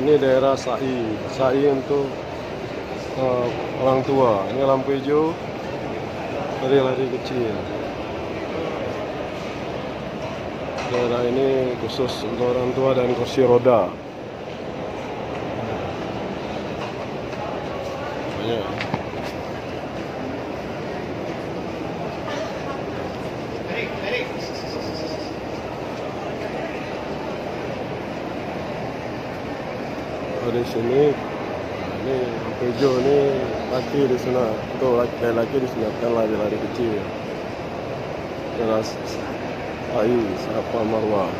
Ini daerah Sai. Sai untuk orang tua. Ini lampu hijau, lari-lari kecil. Daerah ini khusus untuk orang tua dan kursi roda. Banyak. Di sini, ini lampu hijau ini laki di sana, untuk laki-laki disunatkan lari-lari kecil. Teras Sai, Tempat Marwa.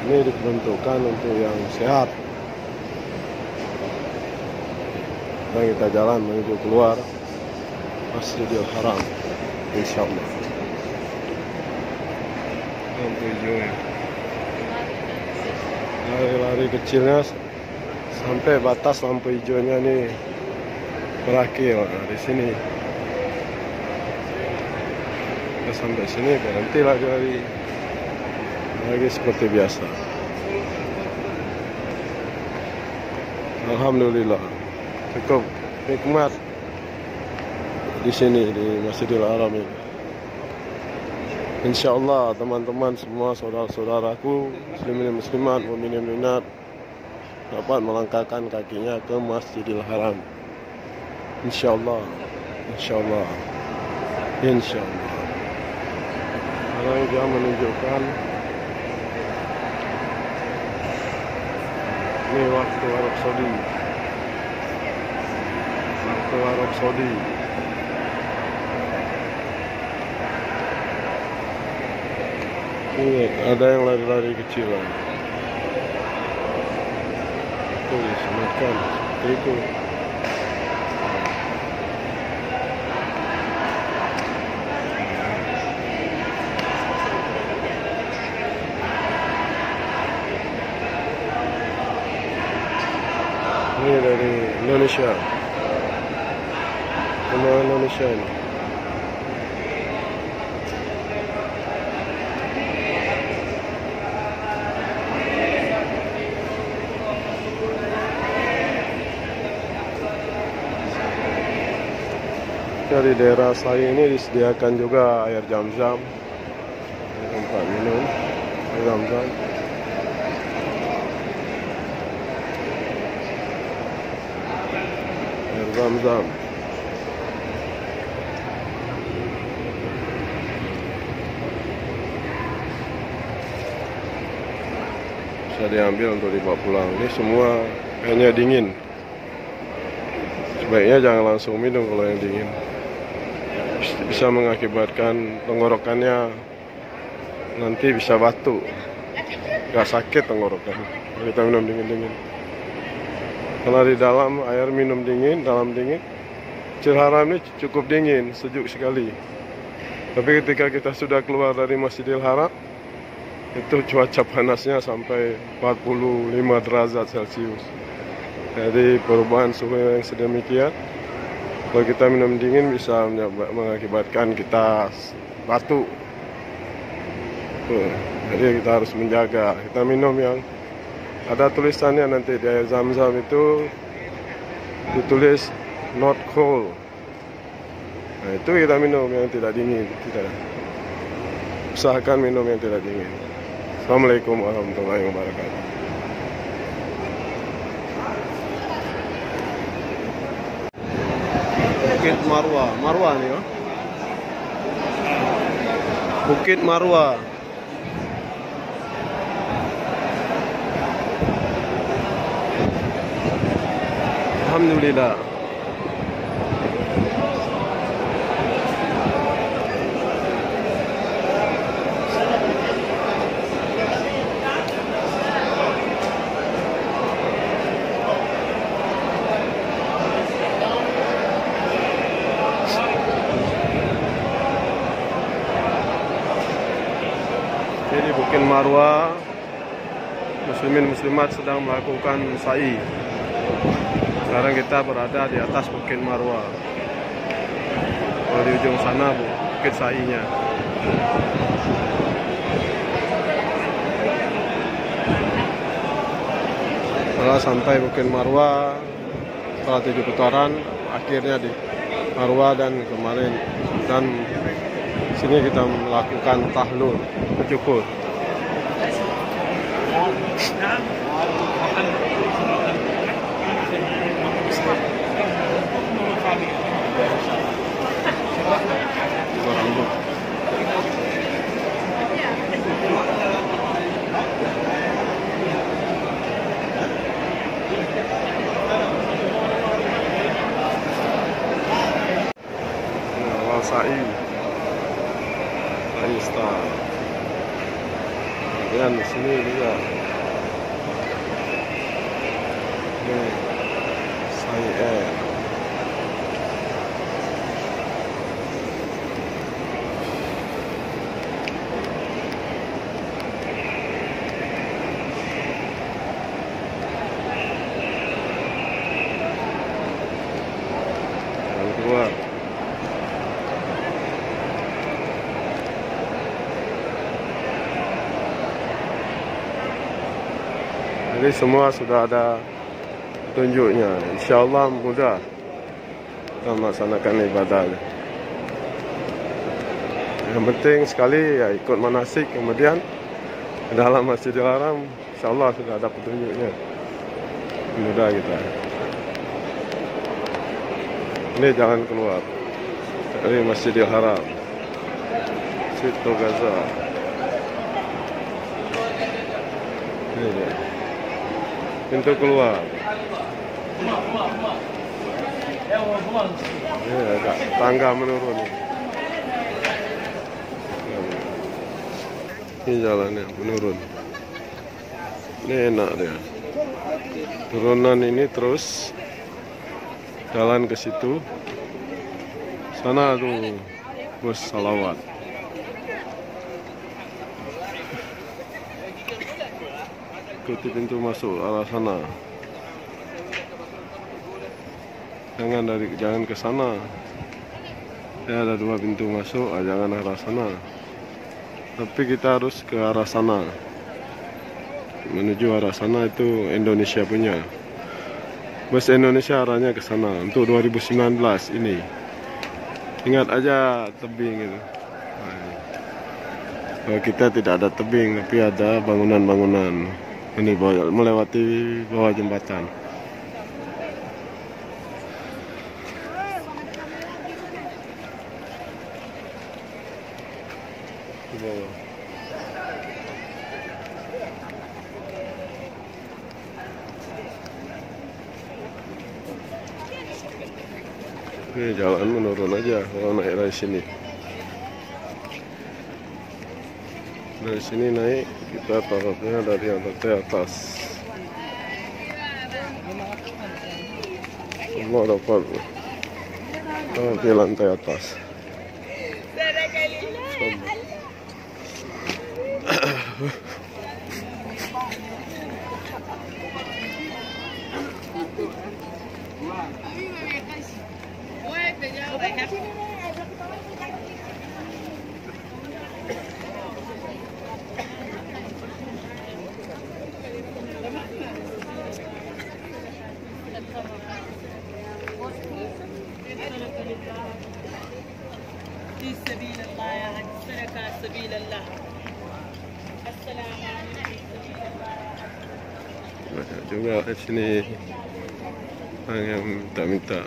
Ini diperuntukkan untuk yang sehat. Dan kita jalan menuju keluar Masjidil Haram, insyaallah. Lampu hijau ya. Lari-lari kecilnya sampai batas lampu hijaunya nih berakhir. Nah, di sini kita sampai sini berhenti lagi seperti biasa. Alhamdulillah cukup nikmat di sini di Masjidil Haram ini. Insyaallah teman-teman semua, saudara-saudaraku muslimin muslimat, mukminin mukminat dapat melangkahkan kakinya ke Masjidil Haram. Insyaallah. Insyaallah. Insyaallah. Sekarang dia menunjukkan ini waktu Arab Saudi. Waktu Arab Saudi. Ini ada yang lari-lari kecil. Itu disunatkan seperti itu. Ini dari Indonesia. Semua Indonesia ini. Di daerah Sai ini disediakan juga air Zamzam, tempat minum air Zamzam. Air Zamzam. Bisa diambil untuk dibawa pulang. Ini semua kayaknya dingin. Sebaiknya jangan langsung minum kalau yang dingin. Bisa mengakibatkan tenggorokannya nanti bisa batuk, gak sakit tenggorokan kalau kita minum dingin-dingin. Karena di dalam air minum dingin, dalam dingin, Masjidil Haram ini cukup dingin, sejuk sekali. Tapi ketika kita sudah keluar dari Masjidil Haram, itu cuaca panasnya sampai 45 derajat Celcius. Jadi perubahan suhu yang sedemikian, kalau kita minum dingin bisa mengakibatkan kita batuk. Jadi kita harus menjaga. Kita minum yang ada tulisannya nanti di air Zamzam itu ditulis not cold. Nah, itu kita minum yang tidak dingin. Tidak. Usahakan minum yang tidak dingin. Assalamualaikum warahmatullahi wabarakatuh. Bukit Marwa, Marwa nih ya. Bukit Marwa. Alhamdulillah. Jadi Bukit Marwa, muslimin muslimat sedang melakukan sa'i. Sekarang kita berada di atas Bukit Marwa. Kalau di ujung sana Bukit Sai-nya. Setelah sampai Bukit Marwa, setelah 7 putaran, akhirnya di Marwa dan kemarin, dan sini kita melakukan tahlul, bersyukur. Sai Star. Dan di sini juga ini Sai Air. Yang keluar. Jadi semua sudah ada tunjuknya. InsyaAllah mudah kita melaksanakan ibadah. Yang penting sekali ya ikut manasik, kemudian ke dalam Masjidil Haram InsyaAllah sudah ada petunjuknya. Mudah kita. Ini jalan keluar dari Masjidil Haram, Situ Gaza. Ini dia. Pintu keluar. Ini agak tangga menurun. Ini jalannya menurun. Ini enak dia. Turunan ini terus jalan ke situ. Sana tuh bus salawat. Ikuti pintu masuk arah sana. Jangan ke sana. Ya, ada 2 pintu masuk, jangan arah sana. Tapi kita harus ke arah sana. Menuju arah sana itu Indonesia punya. Bus Indonesia arahnya ke sana untuk 2019 ini. Ingat aja tebing itu. Nah, kita tidak ada tebing, tapi ada bangunan-bangunan. Ini melewati bawah jembatan. Di bawah. Ini jalan menurun aja kalau naik dari sini. Dari sini naik, kita taruhnya dari lantai atas. Semua dapat di lantai atas. Banyak juga di sini orang yang minta-minta.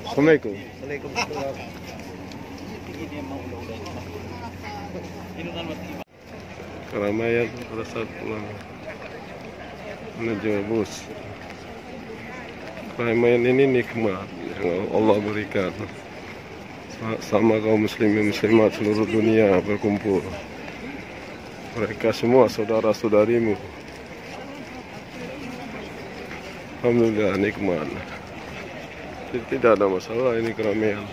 Assalamualaikum. Keramaian pada saat pulang menuju bus. Keramaian ini nikmat yang Allah berikan. sama kaum muslimin muslimat seluruh dunia berkumpul. Mereka semua saudara-saudarimu. Alhamdulillah nikmat. Tidak ada masalah ini keramaian.